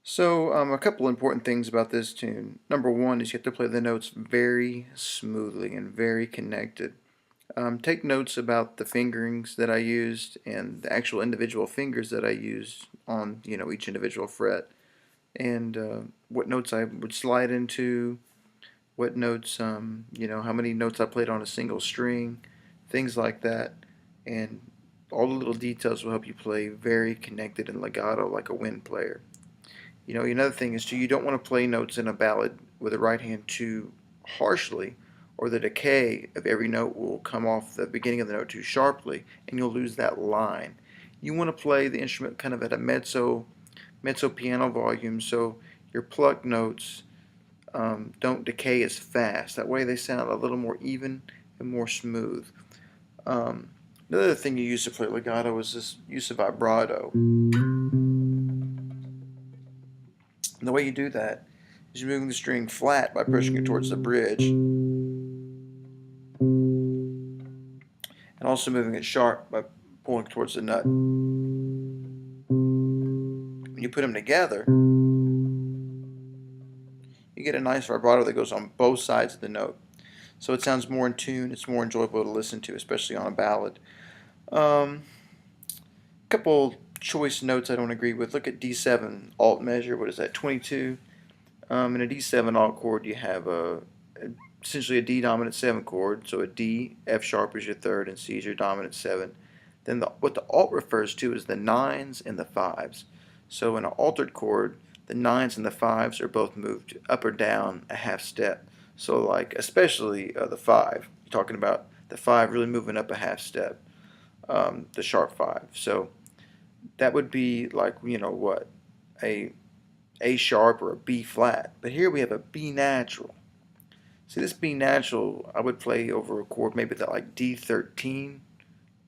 So, a couple important things about this tune. Number one is you have to play the notes very smoothly and very connected. Take notes about the fingerings that I used and the actual individual fingers that I used on, each individual fret, and what notes I would slide into, what notes, how many notes I played on a single string, things like that, and all the little details will help you play very connected and legato like a wind player. Another thing is too, you don't want to play notes in a ballad with the right hand too harshly, or the decay of every note will come off the beginning of the note too sharply, and you'll lose that line. You want to play the instrument kind of at a mezzo piano volume, so your plucked notes don't decay as fast. That way they sound a little more even and more smooth. Another thing you use to play legato is this use of vibrato. And the way you do that is moving the string flat by pushing it towards the bridge, and also moving it sharp by pulling towards the nut. When you put them together, you get a nice vibrato that goes on both sides of the note. So it sounds more in tune, it's more enjoyable to listen to, especially on a ballad. Um, Couple choice notes I don't agree with. Look at D7 alt measure. What is that? 22. In a D7 alt chord, you have essentially a D dominant 7 chord. So a D, F sharp is your third, and C is your dominant 7. Then what the alt refers to is the 9s and the 5s. So in an altered chord, the 9s and the 5s are both moved up or down a half step. So like especially the 5. You're talking about the 5 really moving up a half step, the sharp 5. So that would be like, what? A sharp or a B flat. But here we have a B natural. See, this B natural I would play over a chord maybe that like D13,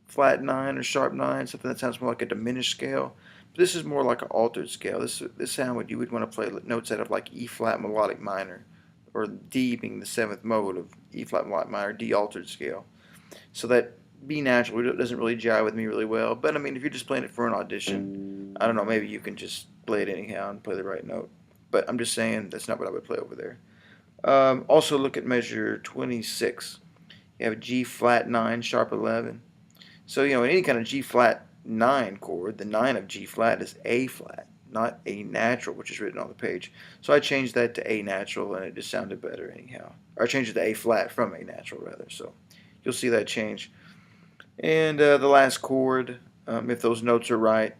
flat 9 or sharp 9, something that sounds more like a diminished scale. But this is more like an altered scale. This sound you would want to play notes out of like E flat melodic minor, or D being the 7th mode of E flat melodic minor, D altered scale. So that B natural doesn't really jive with me really well. But I mean, if you're just playing it for an audition, I don't know, maybe you can just play it anyhow and play the right note. But I'm just saying that's not what I would play over there. Also look at measure 26. You have G flat 9, sharp 11. So, in any kind of G flat 9 chord, the 9 of G flat is A flat, not A natural, which is written on the page. So I changed that to A natural, and it just sounded better anyhow. Or I changed it to A flat from A natural, rather. So you'll see that change. And the last chord, if those notes are right,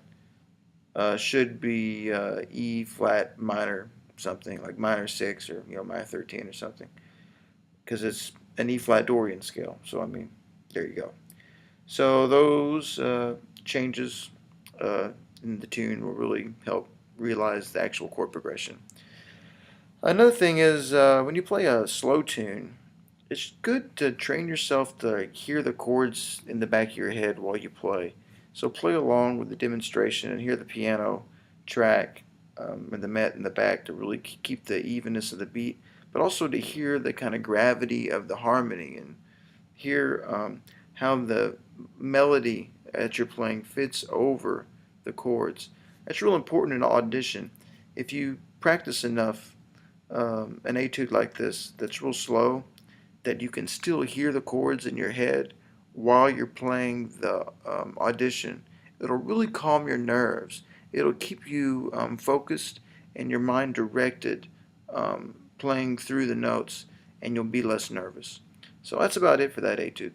should be E flat minor something, like minor 6 or minor 13 or something, because it's an E flat Dorian scale. So I mean, there you go. So those changes in the tune will really help realize the actual chord progression. Another thing is when you play a slow tune, it's good to train yourself to hear the chords in the back of your head while you play. So play along with the demonstration and hear the piano track and the met in the back to really keep the evenness of the beat, but also to hear the kind of gravity of the harmony and hear how the melody that you're playing fits over the chords. That's real important in audition. If you practice enough an etude like this that's real slow, that you can still hear the chords in your head while you're playing the audition, it'll really calm your nerves. It'll keep you focused and your mind directed playing through the notes, and you'll be less nervous. So that's about it for that etude.